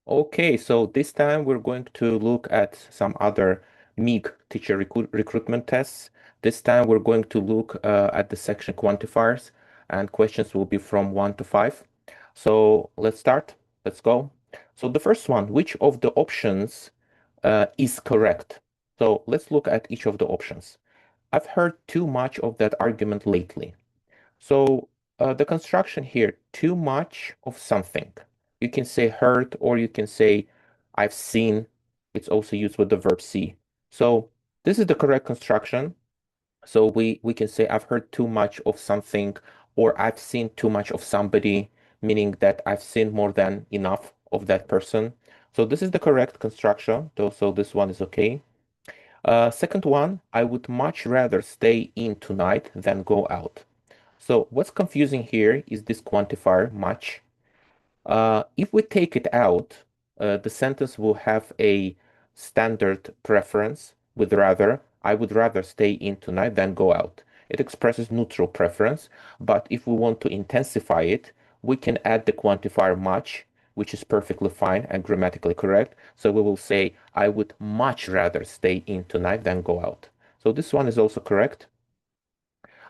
Okay, so this time we're going to look at some other MIQ teacher recruitment tests. This time we're going to look at the section quantifiers, and questions will be from 1 to 5. So let's start. Let's go. So the first one, which of the options is correct? So let's look at each of the options. I've heard too much of that argument lately. So the construction here, too much of something. You can say heard, or you can say I've seen. It's also used with the verb see. So this is the correct construction. So we can say I've heard too much of something, or I've seen too much of somebody, meaning that I've seen more than enough of that person. So this is the correct construction. So this one is okay. Second one, I would much rather stay in tonight than go out. So what's confusing here is this quantifier much. If we take it out, the sentence will have a standard preference with rather. I would rather stay in tonight than go out. It expresses neutral preference, but if we want to intensify it, we can add the quantifier much, which is perfectly fine and grammatically correct. So we will say, I would much rather stay in tonight than go out. So this one is also correct.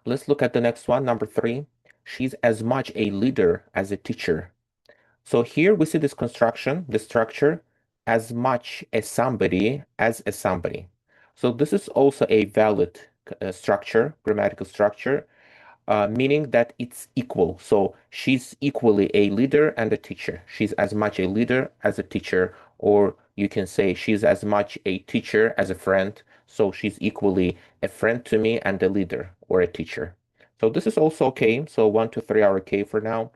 Let's look at the next one, number 3. She's as much a leader as a teacher. So here we see this construction, the structure, as much as somebody as a somebody. So this is also a valid structure, grammatical structure, meaning that it's equal. So she's equally a leader and a teacher. She's as much a leader as a teacher, or you can say she's as much a teacher as a friend. So she's equally a friend to me and a leader or a teacher. So this is also okay. So 1 to 3 are okay for now.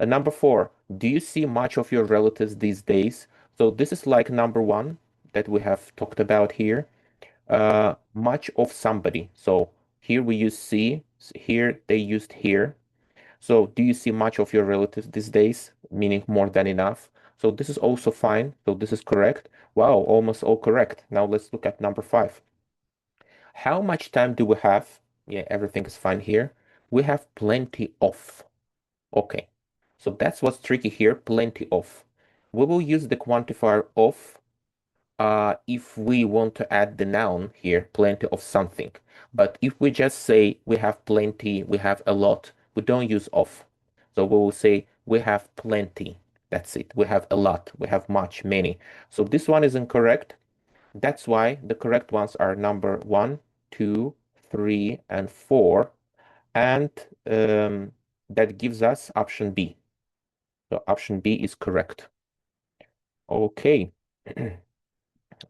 Number 4, do you see much of your relatives these days? So this is like number 1 that we have talked about here. Much of somebody. So here we use see, here they used here. So do you see much of your relatives these days? Meaning more than enough. So this is also fine. So this is correct. Wow, almost all correct. Now let's look at number 5. How much time do we have? Yeah, everything is fine here. We have plenty of. Okay. So that's what's tricky here, plenty of. We will use the quantifier of if we want to add the noun here, plenty of something. But if we just say we have plenty, we have a lot, we don't use of. So we will say we have plenty. That's it. We have a lot. We have much, many. So this one is incorrect. That's why the correct ones are number 1, 2, 3, and 4. And that gives us option B. So option B is correct. Okay.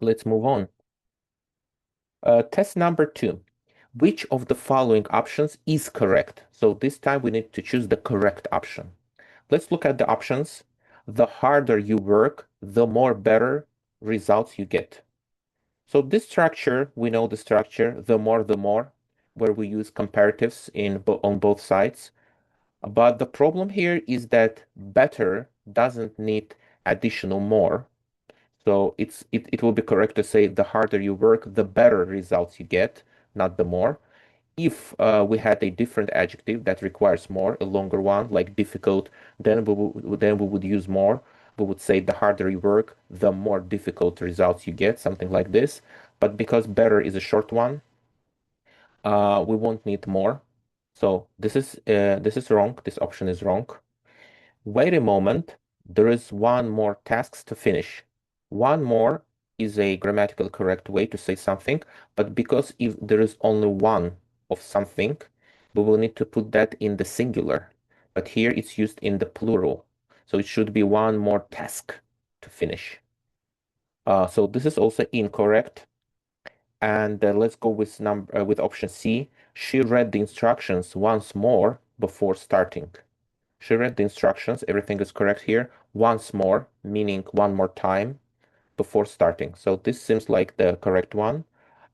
Let's move on. Test number 2. Which of the following options is correct? So this time we need to choose the correct option. Let's look at the options. The harder you work, the more better results you get. So this structure, we know the structure, the more, where we use comparatives on both sides. But the problem here is that better doesn't need additional more. So it will be correct to say the harder you work, the better results you get, not the more. If we had a different adjective that requires more, a longer one, like difficult, then we would use more. We would say the harder you work, the more difficult results you get, something like this. But because better is a short one, we won't need more. So this is wrong. This option is wrong. Wait a moment, there is one more task to finish. One more is a grammatical correct way to say something, but because if there is only one of something, we will need to put that in the singular. But here it's used in the plural. So it should be one more task to finish. So this is also incorrect. And let's go with option C. She read the instructions once more before starting. She read the instructions, everything is correct here, once more, meaning one more time before starting. So this seems like the correct one.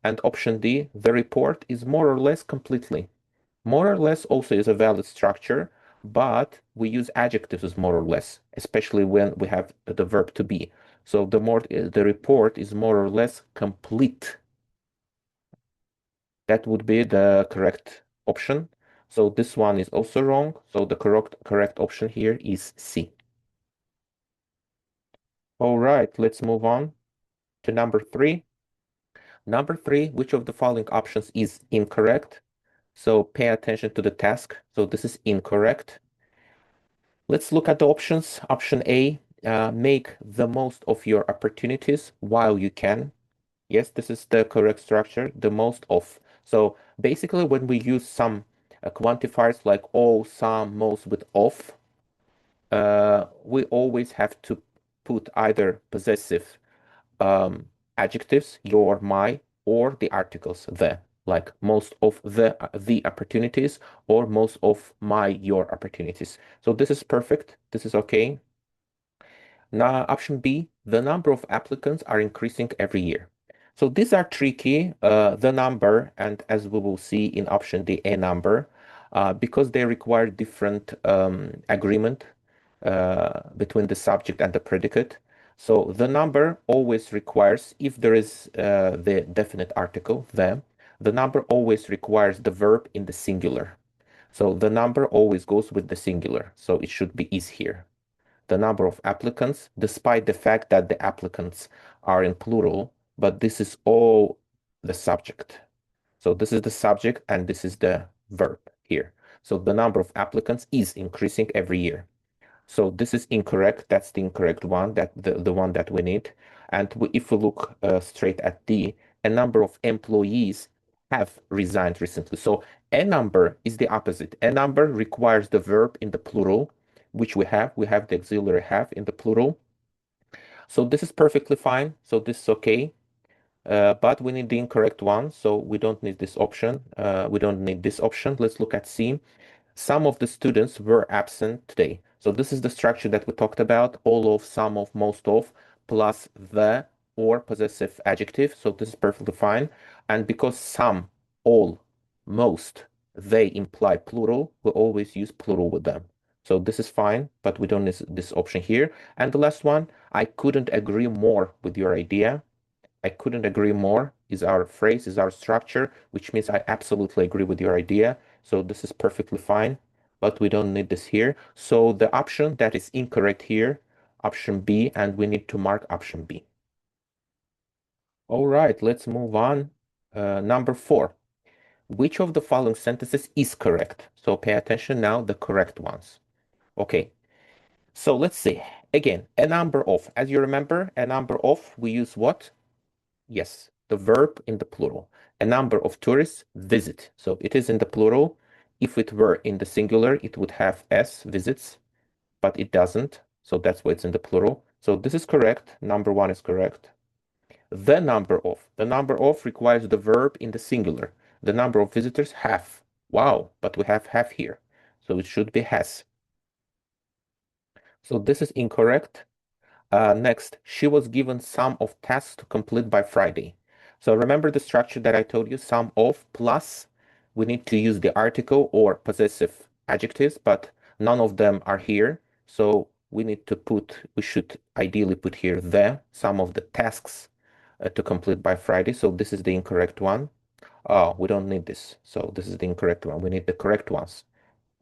And option D, the report is more or less completely. More or less also is a valid structure, but we use adjectives as more or less, especially when we have the verb to be. So the report is more or less complete. That would be the correct option. So this one is also wrong. So the correct option here is C. All right, let's move on to number 3. Number 3, which of the following options is incorrect? So pay attention to the task. So this is incorrect. Let's look at the options. Option A, make the most of your opportunities while you can. Yes, this is the correct structure, the most of. So basically when we use some quantifiers like all, some, most with of, we always have to put either possessive adjectives, your, my, or the articles the, like most of the opportunities or most of my, your opportunities. So this is perfect. This is okay. Now, option B, the number of applicants are increasing every year. So these are tricky, the number, and as we will see in option D, a number, because they require different agreement between the subject and the predicate. So the number always requires, if there is the definite article, the number always requires the verb in the singular. So the number always goes with the singular. So it should be is here. The number of applicants, despite the fact that the applicants are in plural, but this is all the subject. So this is the subject and this is the verb here. So the number of applicants is increasing every year. So this is incorrect. That's the incorrect one, that the one that we need. And if we look straight at D, a number of employees have resigned recently. So a number is the opposite. A number requires the verb in the plural, which we have. We have the auxiliary have in the plural. So this is perfectly fine. So this is okay. But we need the incorrect one. So we don't need this option. We don't need this option. Let's look at C. Some of the students were absent today. So this is the structure that we talked about, all of, some of, most of, plus the or possessive adjective. So this is perfectly fine. And because some, all, most, they imply plural, we always use plural with them. So this is fine, but we don't need this option here. And the last one, I couldn't agree more with your idea. I couldn't agree more is our phrase, is our structure, which means I absolutely agree with your idea. So this is perfectly fine, but we don't need this here. So the option that is incorrect here, option B, and we need to mark option B. All right, let's move on. Number 4. Which of the following sentences is correct? So pay attention now, the correct ones. Okay, so let's see. Again, a number of, as you remember, a number of, we use what? Yes, the verb in the plural. A number of tourists visit. So it is in the plural. If it were in the singular, it would have s, visits, but it doesn't. So that's why it's in the plural. So this is correct. Number 1 is correct. The number of. The number of requires the verb in the singular. The number of visitors have. Wow, but we have here. So it should be has. So this is incorrect. Next, she was given some of tasks to complete by Friday. So remember the structure that I told you, sum of plus, we need to use the article or possessive adjectives, but none of them are here. So we should ideally put here the sum of the tasks to complete by Friday. So this is the incorrect one. Oh, we don't need this. So this is the incorrect one. We need the correct ones.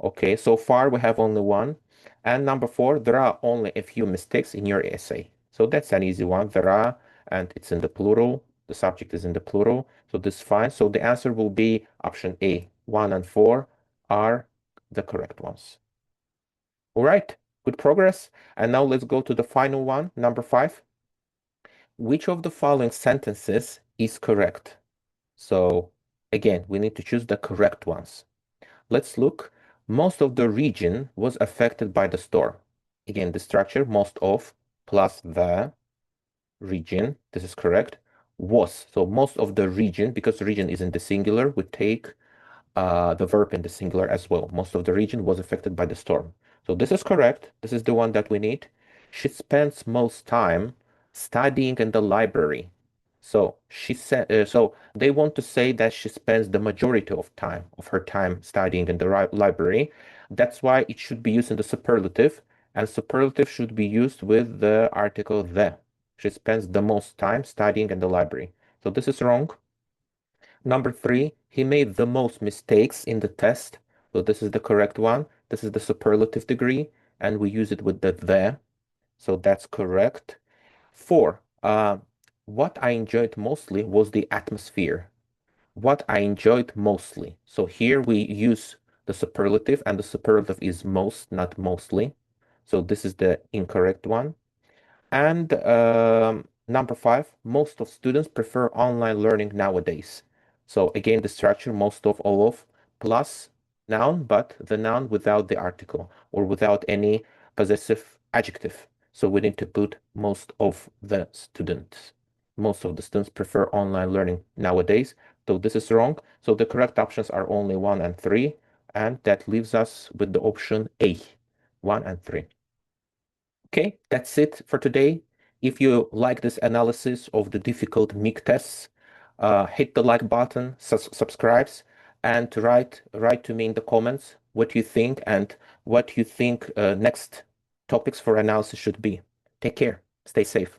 Okay, so far we have only one. And number 4, there are only a few mistakes in your essay. So that's an easy one. There are, and it's in the plural. The subject is in the plural. So this is fine. So the answer will be option A. 1 and 4 are the correct ones. All right, good progress. And now let's go to the final one, number 5. Which of the following sentences is correct? So again, we need to choose the correct ones. Let's look. Most of the region was affected by the storm. Again, the structure, most of, plus the region, this is correct, was. So most of the region, because the region is in the singular, we take the verb in the singular as well. Most of the region was affected by the storm. So this is correct. This is the one that we need. She spends most time studying in the library. So she said, so they want to say that she spends the majority of her time studying in the library. That's why it should be used in the superlative, and superlative should be used with the article the. She spends the most time studying in the library. So this is wrong. Number 3, he made the most mistakes in the test. So this is the correct one. This is the superlative degree, and we use it with the. So that's correct. 4. What I enjoyed mostly was the atmosphere. What I enjoyed mostly. So here we use the superlative, and the superlative is most, not mostly. So this is the incorrect one. And number 5, most of students prefer online learning nowadays. So again, the structure, most of, all of, plus noun, but the noun without the article or without any possessive adjective. So we need to put most of the students. Most of the students prefer online learning nowadays. So this is wrong. So the correct options are only 1 and 3, and that leaves us with the option A, 1 and 3. Okay, that's it for today. If you like this analysis of the difficult MIQ tests, hit the like button, subscribes, and write to me in the comments what you think and what you think next topics for analysis should be. Take care. Stay safe.